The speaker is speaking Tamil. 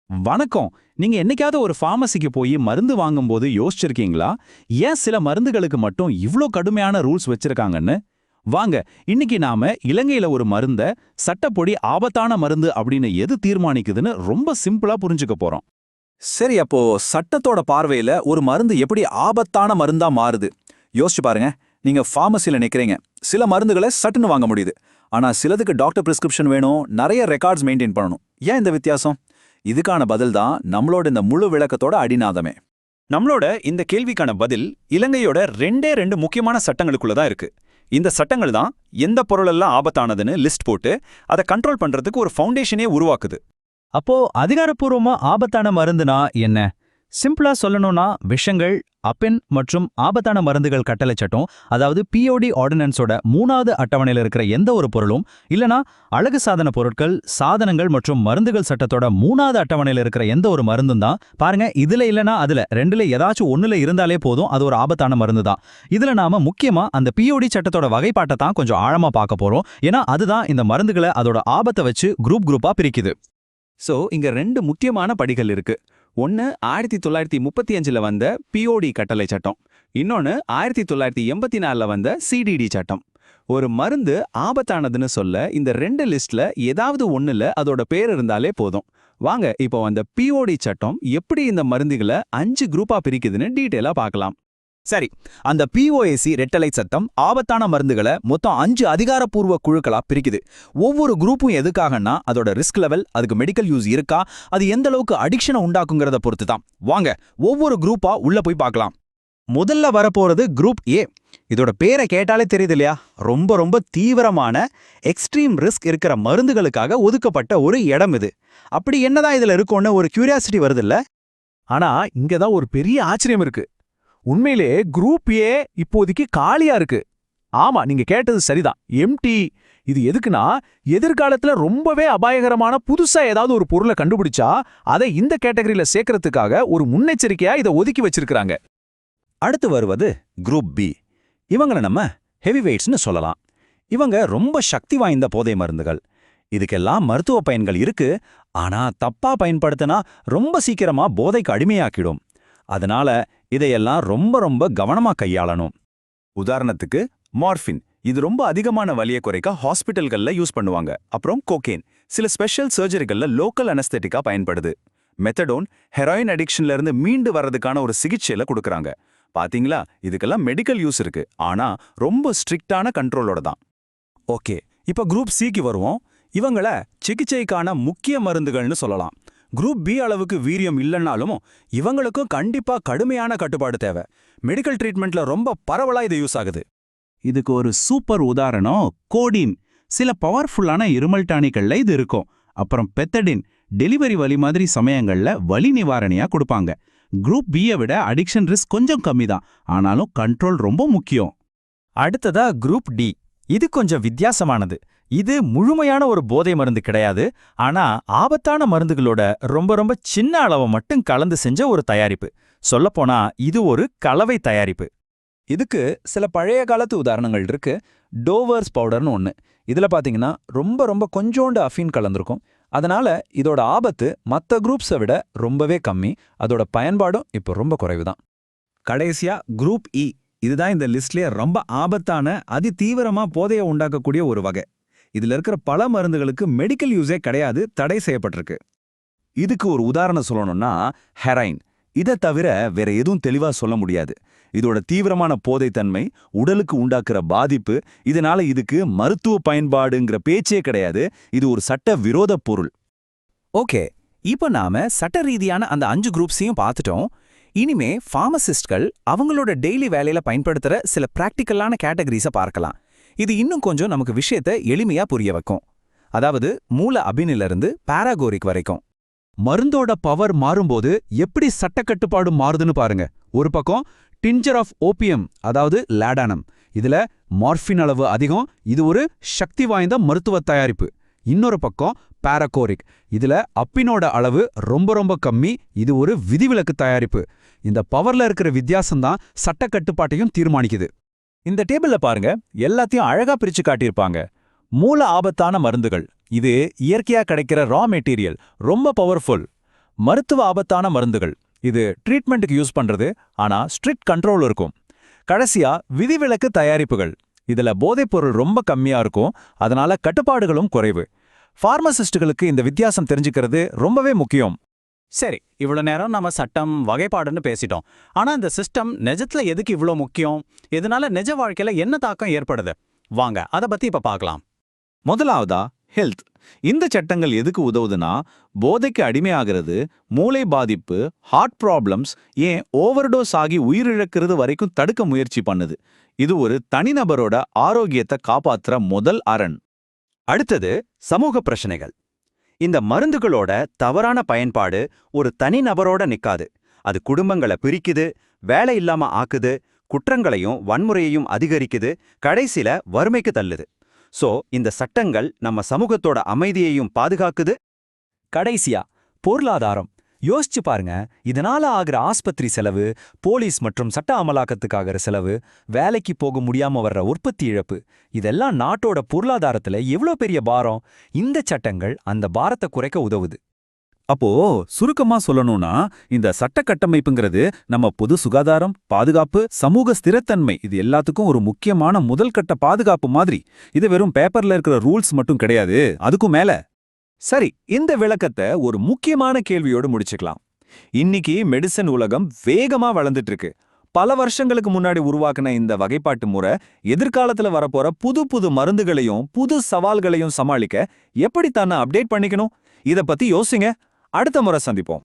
வணக்கம். நீங்க என்னைக்காவது ஒரு ஃபார்மசிக்கு போய் மருந்து வாங்கும்போது யோசிச்சிருக்கீங்களா? ஏன் சில மருந்துகளுக்கு மட்டும் இவ்ளோ கடுமையான ரூல்ஸ் வச்சிருக்காங்கன்னு? வாங்க, இன்னைக்கு நாம இலங்கையில ஒரு மருந்த சட்டப்படி ஆபத்தான மருந்து அப்படின்னு எது தீர்மானிக்குதுன்னு ரொம்ப சிம்பிளா புரிஞ்சுக்க போறோம். சரி, அப்போ சட்டத்தோட பார்வையில ஒரு மருந்து எப்படி ஆபத்தான மருந்தா மாறுது? யோசிச்சு பாருங்க. நீங்க ஃபார்மசில நிக்கிறீங்க. சில மருந்துகளை சட்டுன்னு வாங்க முடியுது. ஆனா சிலதுக்கு டாக்டர் பிரிஸ்கிரிப்ஷன் வேணும், நிறைய ரெக்கார்ட்ஸ் மெயின்டைன் பண்ணணும். ஏன் இந்த வித்தியாசம்? இதுக்கான பதில் தான் நம்மளோட இந்த முழு விளக்கத்தோட அடிநாதமே. நம்மளோட இந்த கேள்விக்கான பதில் இலங்கையோட ரெண்டு முக்கியமான சட்டங்களுக்குள்ள தான் இருக்கு. இந்த சட்டங்கள் தான் எந்த பொருளெல்லாம் ஆபத்தானதுன்னு லிஸ்ட் போட்டு அதை கண்ட்ரோல் பண்றதுக்கு ஒரு ஃபவுண்டேஷனே உருவாக்குது. அப்போ அதிகாரப்பூர்வமா ஆபத்தான மருந்துனா என்ன? சிம்பிளா சொல்லணும்னா விஷங்கள், அபின் மற்றும் ஆபத்தான மருந்துகள் கட்டளை சட்டம், அதாவது பிஓடி ஆர்டினன்ஸோட 3வது அட்டவணையில் இருக்கிற எந்த ஒரு பொருளும், இல்லனா அழகு சாதன பொருட்கள், சாதனங்கள் மற்றும் மருந்துகள் சட்டத்தோட 3வது அட்டவணையில் இருக்கிற எந்த ஒரு மருந்தும் தான். பாருங்க, இதுல இல்லனா அதுல ரெண்டுல ஏதாச்சும் ஒண்ணுல இருந்தாலே போதும், அது ஒரு ஆபத்தான மருந்து தான். இதுல நாம முக்கியமா அந்த பிஓடி சட்டத்தோட வகைப்பாட்டை தான் கொஞ்சம் ஆழமா பார்க்க போறோம். ஏன்னா அதுதான் இந்த மருந்துகளை அதோட ஆபத்தை வச்சு குரூப்பா பிரிக்குது. சோ இங்க ரெண்டு முக்கியமான படிகள் இருக்கு. ஒன்னு 1935ல வந்த பிஓடி கட்டளை சட்டம், இன்னொன்னு 1984ல வந்த சிடிடி சட்டம். ஒரு மருந்து ஆபத்தானதுன்னு சொல்ல இந்த ரெண்டு லிஸ்ட்ல ஏதாவது ஒண்ணுல அதோட பேர் இருந்தாலே போதும். வாங்க இப்போ அந்த பிஓடி சட்டம் எப்படி இந்த மருந்துகளை 5 குரூப்பா பிரிக்குதுன்னு டீட்டெயிலா பார்க்கலாம். சரி, அந்த பிஓஏசி ரெட்டலை சட்டம் ஆபத்தான மருந்துகளை மொத்தம் 5 அதிகாரப்பூர்வ குழுக்களா பிரிக்குது. ஒவ்வொரு குரூப்பும் எதுக்காகன்னா அதோட ரிஸ்க் லெவல், அதுக்கு மெடிக்கல் யூஸ் இருக்கா, அது எந்த அளவுக்கு அடிக்ஷனை உண்டாக்குங்கிறத பொறுத்து தான். வாங்க ஒவ்வொரு குரூப்பா உள்ள போய் பார்க்கலாம். முதல்ல வரப்போறது குரூப் ஏ. இதோட பேரை கேட்டாலே தெரியுது இல்லையா? ரொம்ப தீவிரமான எக்ஸ்ட்ரீம் ரிஸ்க் இருக்கிற மருந்துகளுக்காக ஒதுக்கப்பட்ட ஒரு இடம் இது. அப்படி என்னதான் இதுல இருக்கும்னு ஒரு கியூரியாசிட்டி வருது இல்ல? ஆனா இங்கதான் ஒரு பெரிய ஆச்சரியம் இருக்கு. உண்மையிலே குரூப் ஏ இப்போதைக்கு காலியா இருக்கு. ஆமா, நீங்க கேட்டது சரிதான், எம்டி. இது எதுக்குன்னா, எதிர்காலத்துல ரொம்பவே அபாயகரமான புதுசா ஏதாவது ஒரு பொருளை கண்டுபிடிச்சா அதை இந்த கேட்டகரியில சேர்க்கறதுக்காக ஒரு முன்னெச்சரிக்கையா இதை ஒதுக்கி வச்சிருக்காங்க. அடுத்து வருவது குரூப் பி. இவங்களை நம்ம ஹெவி வெயிட்ஸ்னு சொல்லலாம். இவங்க ரொம்ப சக்தி வாய்ந்த போதை மருந்துகள். இதுக்கெல்லாம் மருத்துவ பயன்கள் இருக்கு. ஆனா தப்பா பயன்படுத்தினா ரொம்ப சீக்கிரமா போதைக்கு அடிமையாக்கிடும். அதனால இதையெல்லாம் ரொம்ப கவனமா கையாளணும். உதாரணத்துக்கு மார்ஃபின். இது ரொம்ப அதிகமான வலியை குறைக்க ஹாஸ்பிட்டல்கள்ல யூஸ் பண்ணுவாங்க. அப்புறம் கோகேன் சில ஸ்பெஷல் சர்ஜரிகள்ல லோக்கல் அனஸ்தெட்டிக்கா பயன்படுது. மெத்தடோன் ஹெராயின் அடிக்ஷன்ல இருந்து மீண்டு வர்றதுக்கான ஒரு சிகிச்சையில கொடுக்கறாங்க. பாத்தீங்களா, இதுக்கெல்லாம் மெடிக்கல் யூஸ் இருக்கு, ஆனா ரொம்ப ஸ்ட்ரிக்டான கண்ட்ரோலோட தான். ஓகே, இப்ப குரூப் சிக்கு வருவோம். இவங்கள சிகிச்சைக்கான முக்கிய மருந்துகள்னு சொல்லலாம். குரூப் பி அளவுக்கு வீரியம் இல்லைன்னாலும் இவங்களுக்கும் கண்டிப்பா கடுமையான கட்டுப்பாடு தேவை. மெடிக்கல் ட்ரீட்மெண்ட்ல ரொம்ப பரவலா இது யூஸ் ஆகுது. இதுக்கு ஒரு சூப்பர் உதாரணம் கோடின். சில பவர்ஃபுல்லான இருமல் டானிக்கள்ல இது இருக்கும். அப்புறம் பெத்தடின் டெலிவரி வலி மாதிரி சமயங்கள்ல வலி நிவாரணியா கொடுப்பாங்க. குரூப் பியை விட அடிக்ஷன் ரிஸ்க் கொஞ்சம் கம்மி தான், ஆனாலும் கண்ட்ரோல் ரொம்ப முக்கியம். அடுத்ததா குரூப் டி. இது கொஞ்சம் வித்தியாசமானது. இது முழுமையான ஒரு போதை மருந்து கிடையாது, ஆனா ஆபத்தான மருந்துகளோட ரொம்ப சின்ன அளவை மட்டும் கலந்து செஞ்ச ஒரு தயாரிப்பு. சொல்லப்போனா இது ஒரு கலவை தயாரிப்பு. இதுக்கு சில பழைய காலத்து உதாரணங்கள் இருக்கு. டோவர்ஸ் பவுடர்னு ஒன்று. இதுல பாத்தீங்கன்னா ரொம்ப கொஞ்சோண்டு அஃபீன் கலந்துருக்கும். அதனால இதோட ஆபத்து மற்ற குரூப்ஸை விட ரொம்பவே கம்மி. அதோட பயன்பாடும் இப்போ ரொம்ப குறைவுதான். கடைசியா குரூப் இ. இதுதான் இந்த லிஸ்ட்லயே ரொம்ப ஆபத்தான அதி தீவிரமா போதையை உண்டாக்கக்கூடிய ஒரு வகை. இதுல இருக்கிற பல மருந்துகளுக்கு மெடிக்கல் யூஸே கிடையாது, தடை செய்யப்பட்டிருக்கு. இதுக்கு ஒரு உதாரணம் சொல்லணும்னா ஹெராயின். இதை தவிர வேற எதுவும் தெளிவா சொல்ல முடியாது. இதோட தீவிரமான போதைத்தன்மை, உடலுக்கு உண்டாக்குற பாதிப்பு, இதனால இதுக்கு மருத்துவ பயன்பாடுங்கிற பேச்சே கிடையாது. இது ஒரு சட்ட விரோத பொருள். ஓகே, இப்போ நாம சட்ட ரீதியான அந்த 5 குரூப்ஸையும் பார்த்துட்டோம். இனிமே ஃபார்மசிஸ்ட்கள் அவங்களோட டெய்லி வேலையில பயன்படுத்துற சில பிராக்டிக்கலான கேட்டகரிஸை பார்க்கலாம். இது இன்னும் கொஞ்சம் நமக்கு விஷயத்தை எளிமையா புரிய வைக்கும். அதாவது மூல அபினிலிருந்து பாராகோரிக் வரைக்கும் மருந்தோட பவர் மாறும்போது எப்படி சட்டக்கட்டுப்பாடு மாறுதுன்னு பாருங்க. ஒரு பக்கம் டிஞ்சர் ஆஃப் ஓபியம், அதாவது லாடானம். இதுல மார்ஃபின் அளவு அதிகம், இது ஒரு சக்தி வாய்ந்த மருத்துவ தயாரிப்பு. இன்னொரு பக்கம் பாராகோரிக். இதுல அப்பினோட அளவு ரொம்ப கம்மி, இது ஒரு விதிவிலக்கு தயாரிப்பு. இந்த பவர்ல இருக்கிற வித்தியாசம்தான் சட்டக்கட்டுப்பாட்டையும் தீர்மானிக்குது. இந்த டேபிள்ல பாருங்க, எல்லாத்தையும் அழகா பிரிச்சு காட்டியிருப்பாங்க. மூல ஆபத்தான மருந்துகள், இது இயற்கையா கிடைக்கிற ரா மெட்டீரியல், ரொம்ப பவர்ஃபுல். மருத்துவ ஆபத்தான மருந்துகள். இது ட்ரீட்மெண்ட்டுக்கு யூஸ் பண்றது, ஆனா ஸ்ட்ரிக்ட் கண்ட்ரோல் இருக்கும். கடைசியா விதிவிலக்கு தயாரிப்புகள். இதுல போதைப்பொருள் ரொம்ப கம்மியா இருக்கும், அதனால கட்டுப்பாடுகளும் குறைவு. ஃபார்மசிஸ்டுகளுக்கு இந்த வித்தியாசம் தெரிஞ்சுக்கிறது ரொம்பவே முக்கியம். சரி, இவ்வளோ நேரம் நம்ம சட்டம் வகைப்பாடுன்னு பேசிட்டோம். ஆனா இந்த சிஸ்டம் நிஜத்துல எதுக்கு இவ்வளோ முக்கியம்? இதனால நிஜ வாழ்க்கையில என்ன தாக்கம் ஏற்படுது? வாங்க அதை பத்தி இப்ப பார்க்கலாம். முதலாவதா ஹெல்த். இந்த சட்டங்கள் எதுக்கு உதவுதுன்னா, போதைக்கு அடிமையாகிறது, மூளை பாதிப்பு, ஹார்ட் ப்ராப்ளம்ஸ், ஏன் ஓவர்டோஸ் ஆகி உயிரிழக்கிறது வரைக்கும் தடுக்க முயற்சி பண்ணுது. இது ஒரு தனிநபரோட ஆரோக்கியத்தை காப்பாத்துற முதல் அரண். அடுத்தது சமூக பிரச்சனைகள். இந்த மருந்துகளோட தவறான பயன்பாடு ஒரு தனிநபரோட நிக்காது. அது குடும்பங்களை பிரிக்குது, வேலை இல்லாம ஆக்குது, குற்றங்களையும் வன்முறையையும் அதிகரிக்குது, கடைசில வறுமைக்கு தள்ளுது. சோ இந்த சட்டங்கள் நம்ம சமூகத்தோட அமைதியையும் பாதுகாக்குது. கடைசியா பொருளாதாரம். யோசிச்சு பாருங்க, இதனால ஆகிற ஆஸ்பத்திரி செலவு, போலீஸ் மற்றும் சட்ட அமலாக்கத்துக்காகிற செலவு, வேலைக்கு போக முடியாம வர்ற உற்பத்தி இழப்பு, இதெல்லாம் நாட்டோட பொருளாதாரத்துல எவ்வளோ பெரிய பாரம். இந்த சட்டங்கள் அந்த பாரத்தை குறைக்க உதவுது. அப்போ சுருக்கமா சொல்லணும்னா, இந்த சட்ட கட்டமைப்புங்கிறது நம்ம பொது சுகாதாரம், பாதுகாப்பு, சமூக ஸ்திரத்தன்மை, இது எல்லாத்துக்கும் ஒரு முக்கியமான முதல்கட்ட பாதுகாப்பு மாதிரி. இது வெறும் பேப்பர்ல இருக்கிற ரூல்ஸ் மட்டும் கிடையாது, அதுக்கும் மேல. சரி, இந்த விளக்கத்தை ஒரு முக்கியமான கேள்வியோடு முடிச்சுக்கலாம். இன்னைக்கு மெடிசன் உலகம் வேகமா வளர்ந்துட்டு இருக்கு. பல வருஷங்களுக்கு முன்னாடி உருவாக்குன இந்த வகைப்பாட்டு முறை எதிர்காலத்துல வரப்போற புது புது மருந்துகளையும் புது சவால்களையும் சமாளிக்க எப்படி தன்னை அப்டேட் பண்ணிக்கணும், இத பத்தி யோசிங்க. அடுத்த முறை சந்திப்போம்.